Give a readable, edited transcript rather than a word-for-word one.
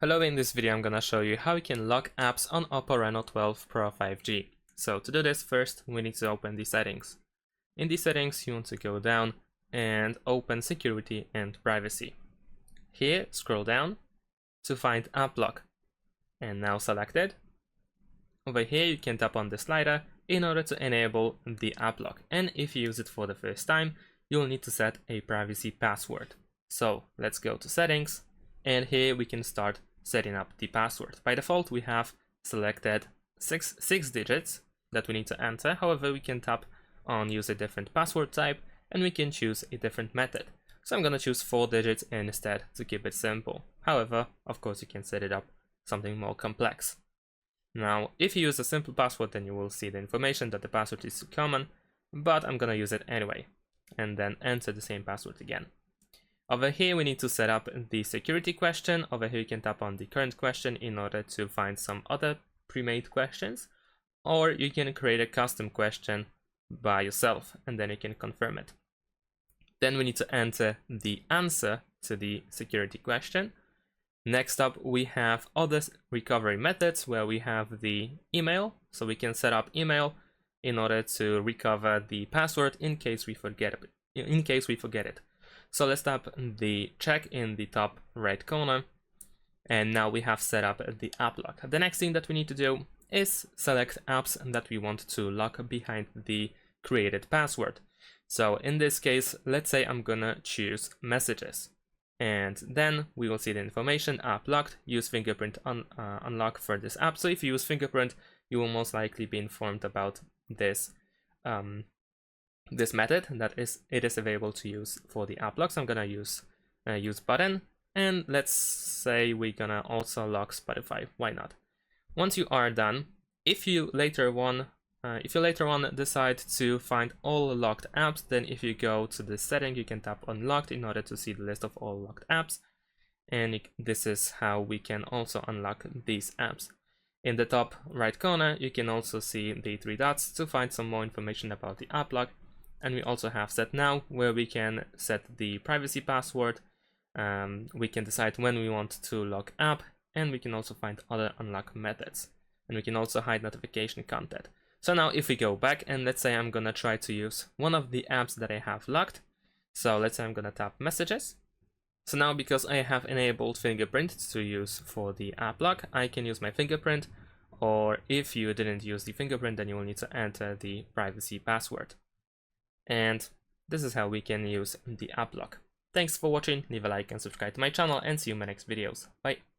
Hello, in this video I'm gonna show you how you can lock apps on OPPO Reno 12 Pro 5G. So to do this, first we need to open the settings. In the settings you want to go down and open security and privacy. Here scroll down to find app lock and now select it. Over here you can tap on the slider in order to enable the app lock, and if you use it for the first time you'll need to set a privacy password. So let's go to settings, and here we can start setting up the password. By default we have selected six digits that we need to enter. However, we can tap on use a different password type and we can choose a different method. So I'm gonna choose 4 digits instead to keep it simple. However, of course you can set it up something more complex. Now if you use a simple password, then you will see the information that the password is too common, but I'm gonna use it anyway and then enter the same password again. Over here we need to set up the security question. Over here you can tap on the current question in order to find some other pre-made questions, or you can create a custom question by yourself and then you can confirm it. Then we need to enter the answer to the security question. Next up we have other recovery methods where we have the email, so we can set up email in order to recover the password in case we forget it. So let's tap the check in the top right corner, and now we have set up the app lock. The next thing that we need to do is select apps that we want to lock behind the created password. So in this case, let's say I'm gonna choose messages, and then we will see the information app locked, use fingerprint unlock for this app. So if you use fingerprint, you will most likely be informed about this this method that it is available to use for the app lock. So I'm gonna use button, and let's say we're gonna also lock Spotify. Why not? Once you are done, if you later on decide to find all locked apps, then if you go to the setting you can tap on locked in order to see the list of all locked apps, and this is how we can also unlock these apps. In the top right corner you can also see the 3 dots to find some more information about the app lock. And we also have set now, where we can set the privacy password. We can decide when we want to lock app, and we can also find other unlock methods. And we can also hide notification content. So now if we go back and let's say I'm gonna try to use one of the apps that I have locked. So let's say I'm gonna tap messages. So now because I have enabled fingerprint to use for the app lock, I can use my fingerprint, or if you didn't use the fingerprint, then you will need to enter the privacy password. And this is how we can use the app lock. Thanks for watching, leave a like and subscribe to my channel, and see you in my next videos. Bye!